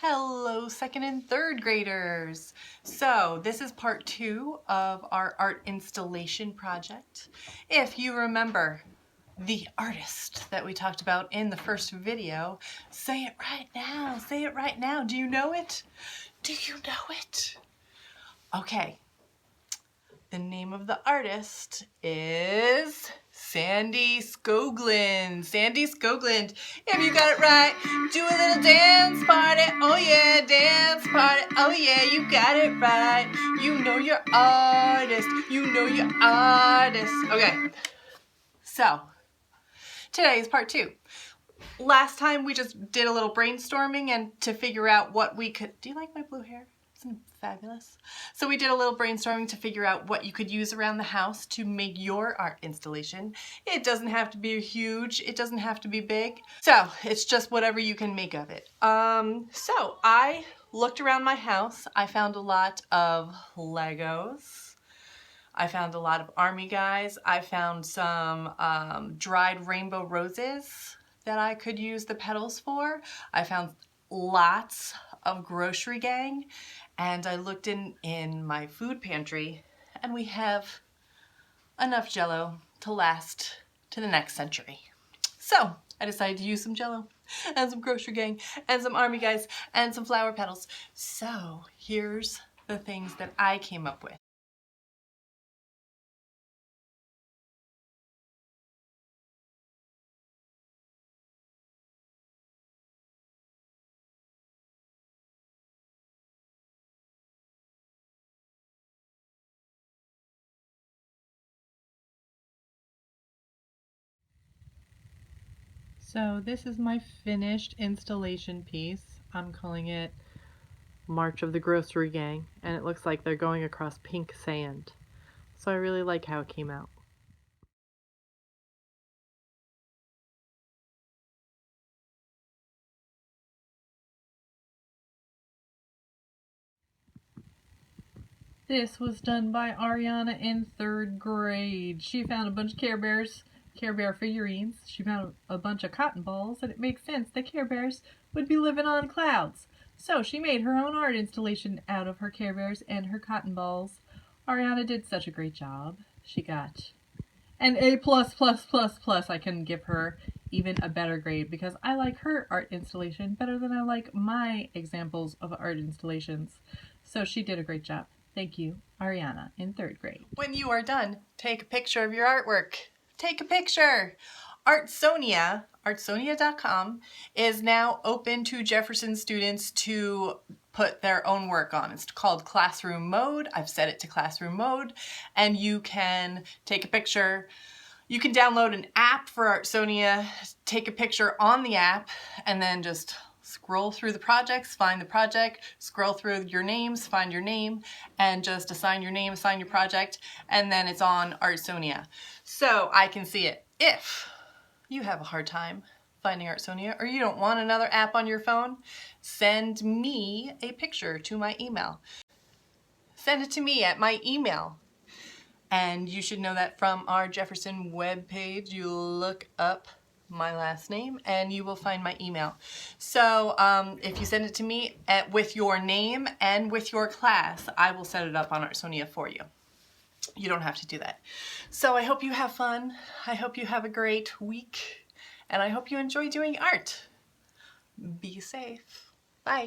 Hello, second and third graders. So this is part 2 of our art installation project. If you remember the artist that we talked about in the first video, say it right now, say it right now. Do you know it? Do you know it? Okay. The name of the artist is Sandy Skoglund. Sandy Skoglund. If you got it right, do a little dance party. Oh yeah, dance party. Oh yeah, you got it right. You know your artist. You know your artist. Okay. So, today is part 2. Last time we just did a little brainstorming and to figure out what we could... Do you like my blue hair? Isn't it fabulous? So we did a little brainstorming to figure out what you could use around the house to make your art installation. It doesn't have to be huge. It doesn't have to be big. So it's just whatever you can make of it. So I looked around my house. I found a lot of Legos. I found a lot of army guys. I found some dried rainbow roses that I could use the petals for. I found lots of grocery gang, and I looked in my food pantry, and we have enough Jell-O to last to the next century. So I decided to use some Jell-O and some grocery gang and some army guys and some flower petals. So here's the things that I came up with. So this is my finished installation piece. I'm calling it March of the Grocery Gang, and it looks like they're going across pink sand. So I really like how it came out. This was done by Ariana in 3rd grade. She found a bunch of Care Bear figurines. She found a bunch of cotton balls, and it makes sense that Care Bears would be living on clouds. So she made her own art installation out of her Care Bears and her cotton balls. Ariana did such a great job. She got an A++++. I can give her even a better grade because I like her art installation better than I like my examples of art installations. So she did a great job. Thank you, Ariana, in 3rd grade. When you are done, take a picture of your artwork. Take a picture. Artsonia.com is now open to Jefferson students to put their own work on. It's called Classroom Mode. I've set it to Classroom Mode, and you can take a picture. You can download an app for Artsonia, take a picture on the app, and then just scroll through the projects, find the project, scroll through your names, find your name, and just assign your name, assign your project, and then it's on Artsonia. So I can see it. If you have a hard time finding Artsonia or you don't want another app on your phone, send me a picture to my email. Send it to me at my email. And you should know that from our Jefferson webpage, you look up my last name and you will find my email. So if you send it to me with your name and with your class, I will set it up on Artsonia for you. You don't have to do that. So I hope you have fun. I hope you have a great week, and I hope you enjoy doing art. Be safe.